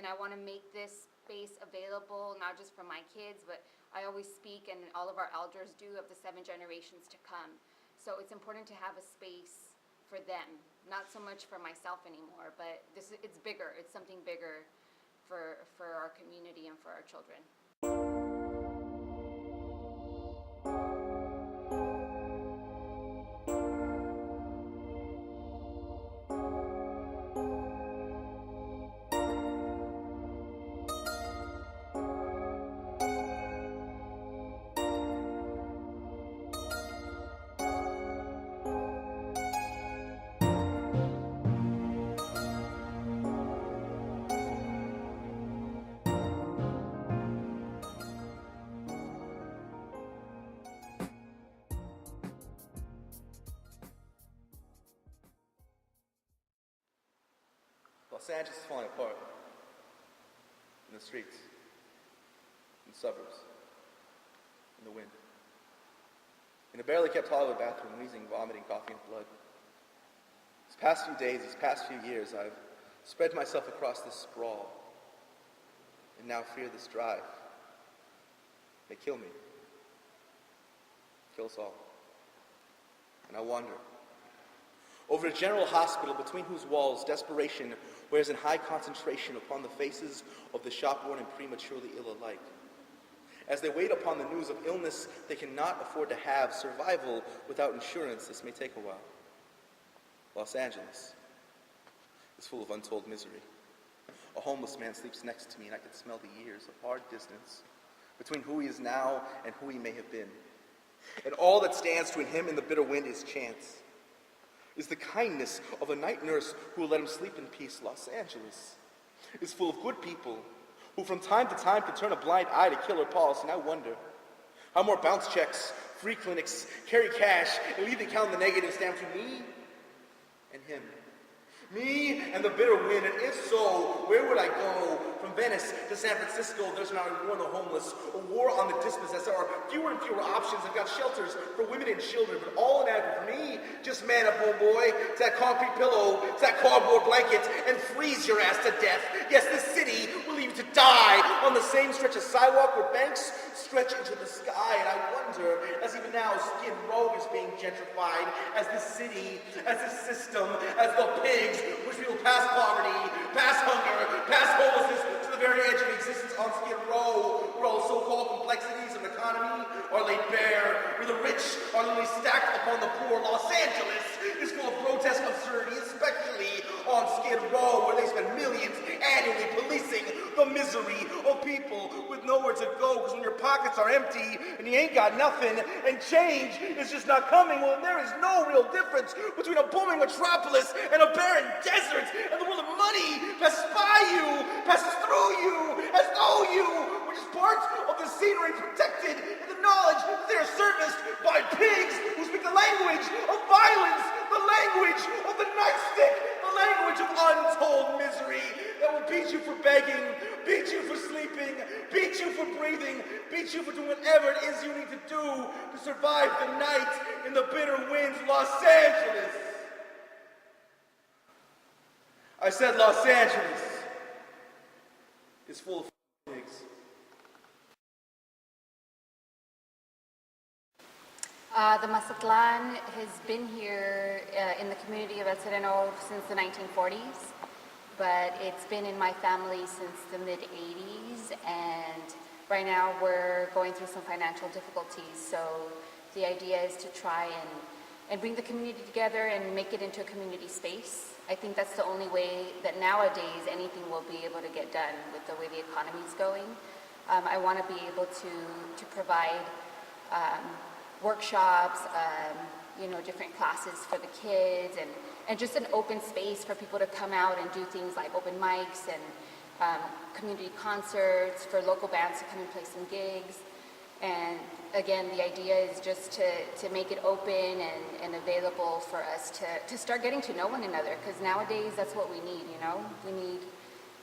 I want to make this space available, not just for my kids, but I always speak, and all of our elders do, of the 7 generations to come. So it's important to have a space for them, not so much for myself anymore, but it's bigger. It's something bigger for our community and for our children. Los Angeles is falling apart. In the streets, in the suburbs, in the wind. In a barely kept Hollywood bathroom, wheezing, vomiting, coughing up blood. These past few days, these past few years, I've spread myself across this sprawl, and now fear this drive may kill me, kill us all. And I wonder, over a general hospital between whose walls desperation wears in high concentration upon the faces of the shopworn and prematurely ill alike. As they wait upon the news of illness they cannot afford to have, survival without insurance, this may take a while. Los Angeles is full of untold misery. A homeless man sleeps next to me, and I can smell the years of hard distance between who he is now and who he may have been. And all that stands between him and the bitter wind is chance, is the kindness of a night nurse who will let him sleep in peace. Los Angeles is full of good people who from time to time can turn a blind eye to killer policy. And I wonder how more bounce checks, free clinics, carry cash, and leave the count the negatives down to me and him. Me and the bitter wind, and if so, where would I go? From Venice to San Francisco, there's not a war on the homeless, a war on the dispossessed. There are fewer and fewer options. I've got shelters for women and children, but all in that for me, just man up, old boy. It's that concrete pillow, it's that cardboard blanket, and freeze your ass to death. Yes, this city will leave you to die on the same stretch of sidewalk where banks stretch into the sky. And I wonder, as even now Skid Row is being gentrified, as this city, as this system, as the pigs push people past poverty, past hunger, past homelessness, to the very edge of existence on Skid Row, where all the so-called complexities of the economy are laid bare, where the rich are literally stacked upon the poor. Los Angeles is full of grotesque absurdity, especially on Skid Row, where they spend millions annually policing the misery of people with nowhere to go, because when your pockets are empty and you ain't got nothing and change is just not coming, well, there is no real difference between a booming metropolis and a barren desert, and the world of money passes by you, passes through you, as though you were just part of the scenery, protected in the knowledge that they are serviced by pigs who speak the language of violence, the language of the nightstick, the language of untold misery that will beat you for begging, beat you for sleeping, beat you for breathing, beat you for doing whatever it is you need to do to survive the night in the bitter winds. Los Angeles. I said Los Angeles is full of pigs. The Mazatlan has been here in the community of El Sereno since the 1940s, but it's been in my family since the mid-80s, and right now we're going through some financial difficulties, so the idea is to try and bring the community together and make it into a community space. I think that's the only way that nowadays anything will be able to get done with the way the economy is going. I want to be able to provide workshops, different classes for the kids, and just an open space for people to come out and do things like open mics and community concerts, for local bands to come and play some gigs. And again, the idea is just to make it open and available for us to start getting to know one another, because nowadays that's what we need, We need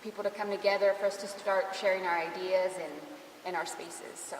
people to come together for us to start sharing our ideas and our spaces. So.